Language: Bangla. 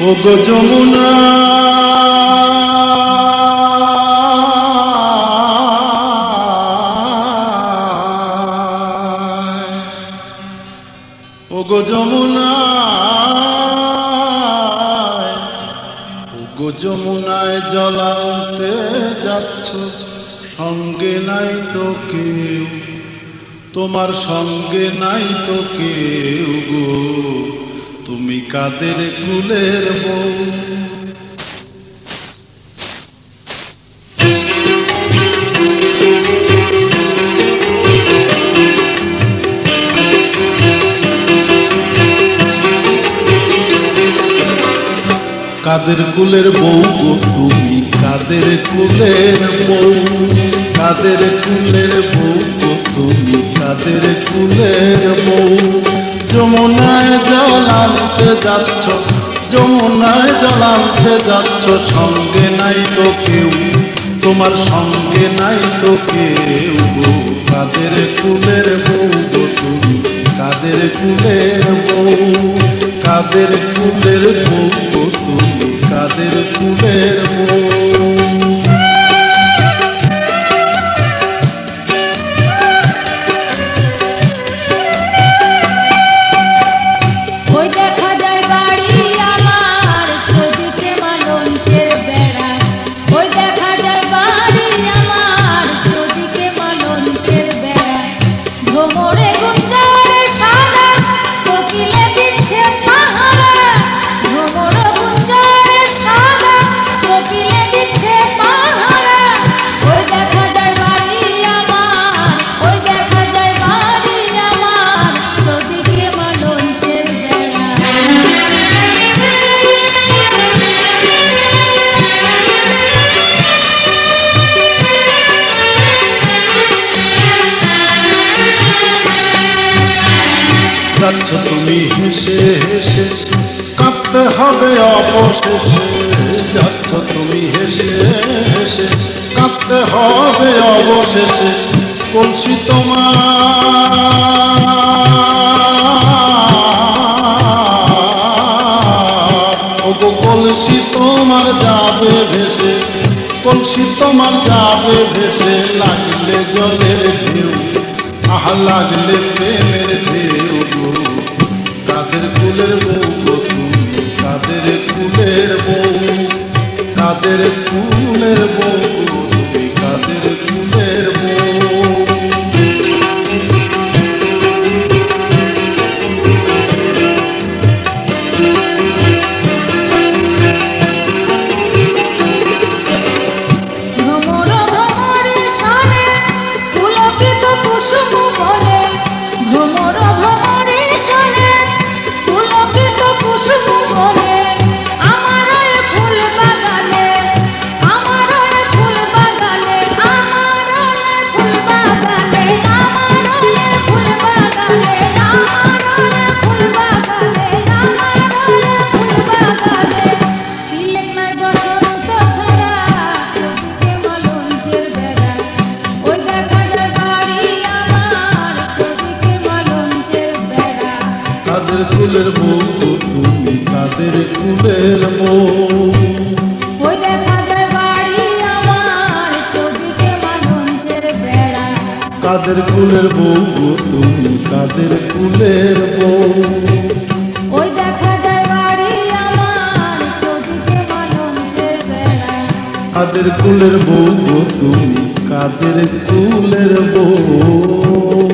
ওগো যমুনা ওগো যমুনা ওগো যমুনায় জল আনতে যাচ্ছ, সঙ্গে নাই তো কেউ, তোমার সঙ্গে নাই তো কেউ গো, তুমি কাদের কুলের বউ। কাদের কুলের বউ গো তুমি, কাদের কুলের বউ, কাদের কুলের বউ গো তুমি, কাদের কুলের বউ। যমুনায় জল আনতে যাচ্ছ, যমুনায় জল আনতে যাচ্ছ, সঙ্গে নাই তো কেউ, তোমার সঙ্গে নাই তো কেউ গো, কাদের কুলের বউ গো তুমি, কাদের কুলের বউ, কাদের কুলের বউ গো তুমি, কাদের কুলের বউ। যাচ্ছ তুমি হেসে হেসে, কাঁদতে হবে অবশেষে, যাচ্ছ তুমি হেসে হেসে, কাঁদতে হবে অবশেষে, কলসি তোমার ওগো কলসি তোমার যাবে ভেসে, কলসি তোমার যাবে ভেসে, লাগলে জলের ঢেউ, আহা লাগলে প্রেমের ঢেউ গো, কাদের কুলের বউ গো তুমি, কাদের কুলের বউ, কাদের কুলের বউ গো তুমি, কাদের কুলের বউ। কাদের কুলের বউ গো তুমি, কাদের কুলের বউ, ওই দেখা যায় বাড়ি আমার চৌদিকে মালঞ্চের বেড়া। কাদের কুলের বউ গো তুমি, কাদের কুলের বউ, ওই দেখা যায় বাড়ি আমার চৌদিকে মালঞ্চের বেড়া। কাদের কুলের বউ গো তুমি, কাদের কুলের বউ।